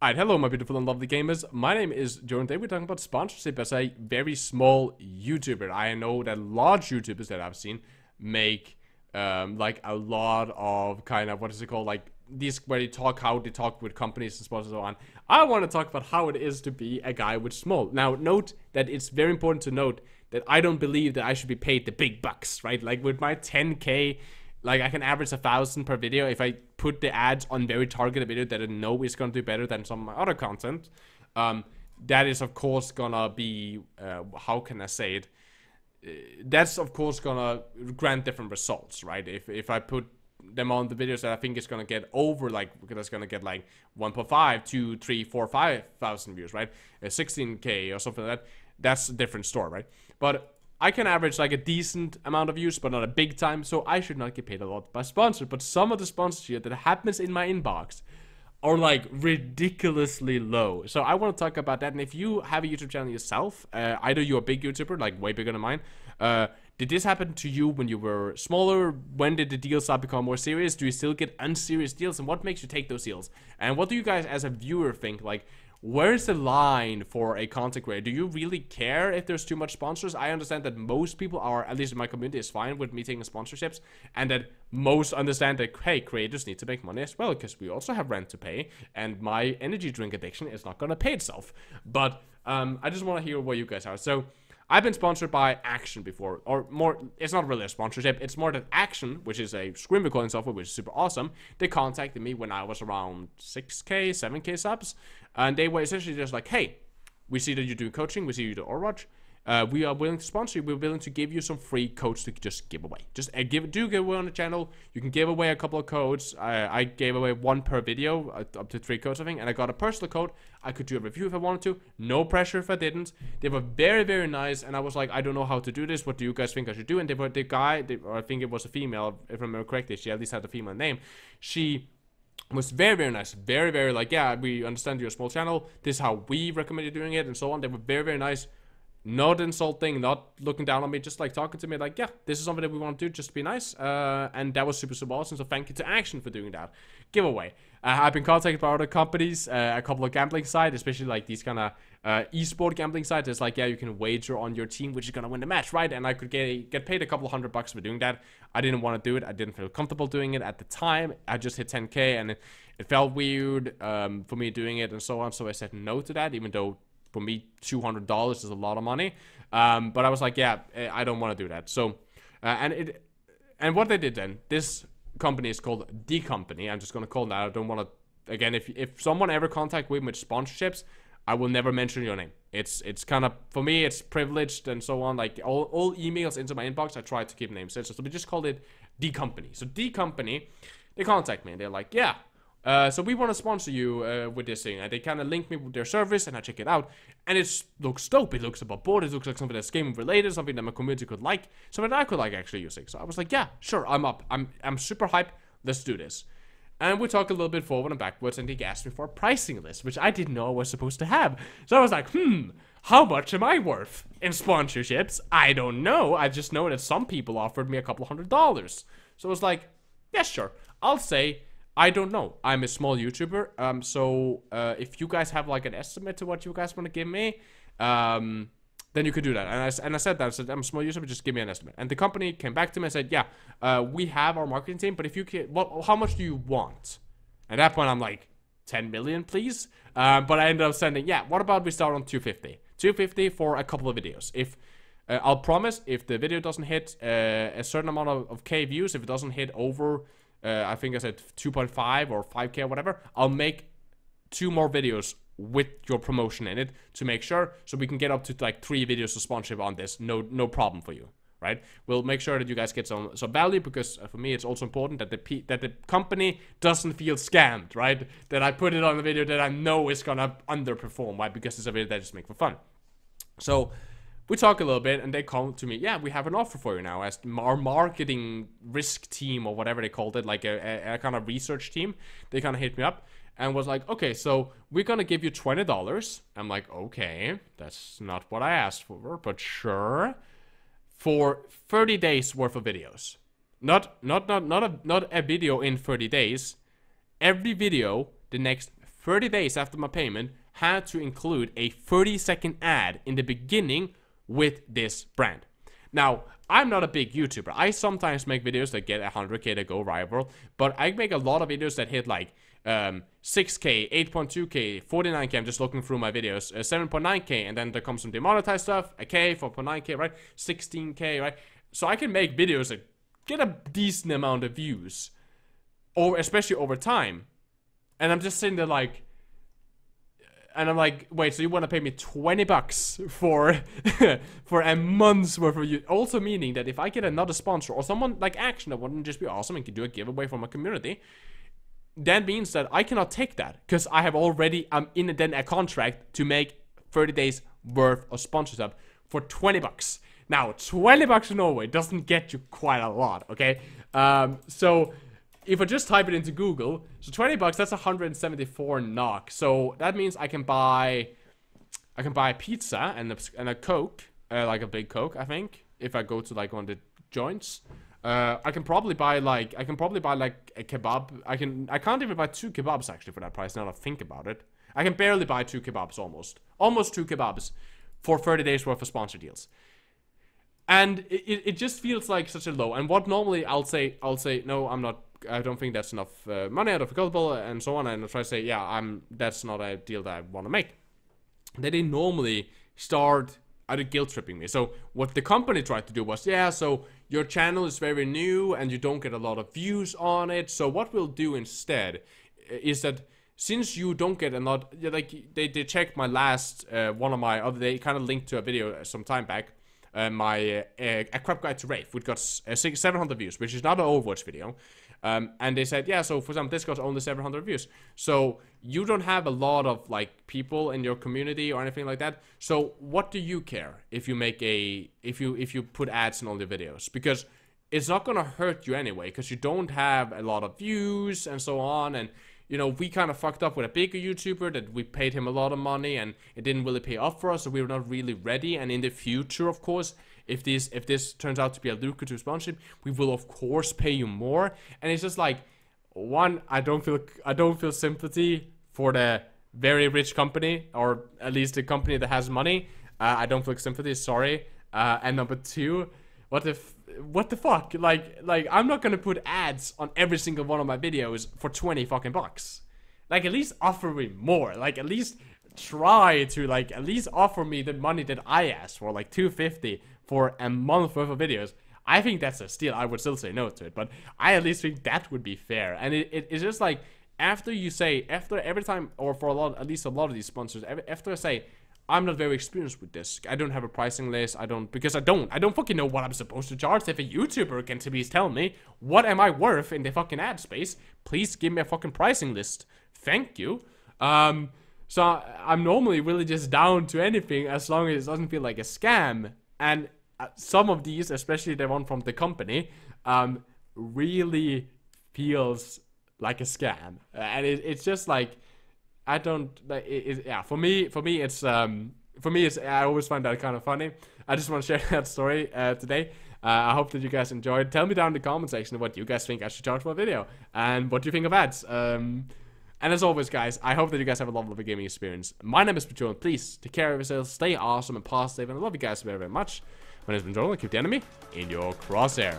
Alright, hello my beautiful and lovely gamers. My name is Jonal. Today we're talking about sponsorship as a very small YouTuber. I know that large YouTubers that I've seen make like a lot of kind of, what is it called, like these where they talk how they talk with companies and sponsors and so on. I want to talk about how it is to be a guy with small. Now note that it's very important to note that I don't believe that I should be paid the big bucks, right? Like with my 10k, like I can average 1,000 per video if I put the ads on very targeted video that I know is going to do better than some of my other content. That is of course gonna be, how can I say it? That's of course gonna grant different results, right? If I put them on the videos that I think is gonna get over, like that's gonna get like 1.5, 2, 3, 4, 5,000 views, right? 16k or something like that. That's a different story, right? But I can average like a decent amount of views, but not a big time, so I should not get paid a lot by sponsor. But some of the sponsorship that happens in my inbox are like ridiculously low. So I want to talk about that. And if you have a YouTube channel yourself, either you're a big YouTuber, like way bigger than mine, did this happen to you when you were smaller? When did the deals start become more serious? Do you still get unserious deals? And what makes you take those deals? And what do you guys as a viewer think? Like, where's the line for a content creator? Do you really care if there's too much sponsors? I understand that most people are, at least in my community, is fine with me taking sponsorships, and that most understand that, hey, creators need to make money as well, because we also have rent to pay, and my energy drink addiction is not gonna pay itself. But I just want to hear what you guys are. So I've been sponsored by Action before, or more, it's not really a sponsorship, it's more that Action, which is a screen recording software, which is super awesome, they contacted me when I was around 6k, 7k subs, and they were essentially just like, hey, we see that you do coaching, we see you do Overwatch, we are willing to sponsor you, we're willing to give you some free codes to just give away. Just give away on the channel, you can give away a couple of codes. I gave away one per video, up to 3 codes I think, and I got a personal code. I could do a review if I wanted to, no pressure if I didn't. They were very, very nice, and I was like, I don't know how to do this, what do you guys think I should do? And they were, the guy, or I think it was a female, if I remember correctly, she at least had a female name, she was very, very nice, very, very like, yeah, we understand you're a small channel, this is how we recommend you doing it, and so on. They were very, very nice. Not insulting, not looking down on me, just like talking to me like, yeah, this is something that we want to do, just to be nice. And that was super, super awesome, so thank you to Action for doing that. Giveaway. I've been contacted by other companies, a couple of gambling sites, especially like these kind of esport gambling sites. It's like, yeah, you can wager on your team, which is going to win the match, right? And I could get paid a couple of $100 for doing that. I didn't want to do it. I didn't feel comfortable doing it at the time. I just hit 10k, and it felt weird for me doing it and so on, so I said no to that, even though for me, $200 is a lot of money. But I was like, yeah, I don't want to do that. So, and what they did then, this company is called The Company. I'm just going to call that. I don't want to, again, if someone ever contact me with sponsorships, I will never mention your name. It's kind of, for me, it's privileged and so on. Like, all emails into my inbox, I try to keep names. So we just called it The Company. So The Company, they contact me and they're like, yeah, so we want to sponsor you with this thing, and they kind of link me with their service, and I check it out, and it looks dope. It looks above board. It looks like something that's gaming related, something that my community could like, something that I could like actually using. So I was like, yeah, sure, I'm up. I'm super hyped. Let's do this. And we talked a little bit forward and backwards, and he asked me for a pricing list, which I didn't know I was supposed to have. So I was like, how much am I worth in sponsorships? I don't know. I just know that some people offered me a couple $100. So I was like, yeah, sure. I'll say, I don't know. I'm a small YouTuber, so if you guys have like an estimate to what you guys want to give me, then you could do that. And I said that. I said, I'm a small YouTuber, just give me an estimate. And the company came back to me and said, yeah, we have our marketing team, but if you can, how much do you want? At that point, I'm like, 10 million, please. But I ended up sending, yeah, what about we start on 250? 250 for a couple of videos. If I'll promise, if the video doesn't hit a certain amount of K views, if it doesn't hit over, I think I said 2.5 or 5k or whatever, I'll make 2 more videos with your promotion in it to make sure, so we can get up to like 3 videos of sponsorship on this. No problem for you, right? We'll make sure that you guys get some value, because for me it's also important that the company doesn't feel scammed, right? That I put it on a video that I know is gonna underperform, right? Because it's a video that I just make for fun. So we talk a little bit, and they come to me, yeah, we have an offer for you now, as our marketing risk team, or whatever they called it, like a kind of research team. They kind of hit me up and was like, okay, so we're gonna give you $20. I'm like, okay, that's not what I asked for, but sure. For 30 days worth of videos. Not a video in 30 days. Every video the next 30 days after my payment, had to include a 30-second ad in the beginning with this brand. Now, I'm not a big YouTuber. I sometimes make videos that get 100k that go viral, but I make a lot of videos that hit like 6k, 8.2k, 49k. I'm just looking through my videos, 7.9k, and then there comes some demonetized stuff, a k, 4.9k, right? 16k, right? So I can make videos that get a decent amount of views, or especially over time. And I'm just sitting there like, and I'm like, wait, so you want to pay me 20 bucks for for a month's worth of you? Also meaning that if I get another sponsor or someone like Action that wouldn't just be awesome and could do a giveaway for my community, that means that I cannot take that because I have already, I'm in a contract to make 30 days worth of sponsorship for 20 bucks. Now, 20 bucks in Norway doesn't get you quite a lot, okay? So if I just type it into Google, so 20 bucks, that's 174 NOK. So that means I can buy a pizza and a Coke, like a big Coke, I think, if I go to like one of the joints. I can probably buy like a kebab. I can't even buy 2 kebabs actually for that price now that I think about it. I can barely buy 2 kebabs almost 2 kebabs for 30 days worth of sponsor deals. And it just feels like such a low. And what normally I'll say no, I don't think that's enough money, out of available, and so on. And I'll try to say, yeah, that's not a deal that I want to make. They normally start either guilt tripping me. So what the company tried to do was, yeah, so your channel is very new and you don't get a lot of views on it. So what we'll do instead is that since you don't get a lot, like they checked my last one of my other, they kind of linked to a video some time back. My A Crap Guide to Rave, which got 700 views, which is not an Overwatch video. And they said, yeah, so for example, this got only 700 views. So you don't have a lot of like people in your community or anything like that. So what do you care if you make if you put ads in all your videos? Because it's not gonna hurt you anyway, because you don't have a lot of views and so on. And you know, we kind of fucked up with a bigger YouTuber that we paid him a lot of money and it didn't really pay off for us, so we were not really ready. And in the future, of course, if this turns out to be a lucrative sponsorship, we will of course pay you more. And it's just like, one, I don't feel sympathy for the very rich company, or at least the company that has money. I don't feel sympathy, sorry. And number two, what the fuck? Like I'm not gonna put ads on every single one of my videos for 20 fucking bucks. Like, at least offer me more. Like, at least try to like at least offer me the money that I asked for, like 250 for a month worth of videos. I think that's a steal. I would still say no to it, but I at least think that would be fair. And it's just like, after every time, or for at least a lot of these sponsors, after I say, I'm not very experienced with this, I don't have a pricing list, I don't fucking know what I'm supposed to charge. If a YouTuber can please tell me, what am I worth in the fucking ad space, please give me a fucking pricing list. Thank you. So I'm normally really just down to anything as long as it doesn't feel like a scam. And some of these, especially the one from the company, really feels like a scam. And it's just like, I don't like it. Yeah, for me, it's I always find that kind of funny. I just want to share that story today. I hope that you guys enjoyed. Tell me down in the comment section what you guys think I should charge for a video, and what you think of ads. And as always, guys, I hope that you guys have a lovely gaming experience. My name is Jonal. Please take care of yourselves, stay awesome and positive, and I love you guys very, very much. My name is Jonal. Keep the enemy in your crosshair.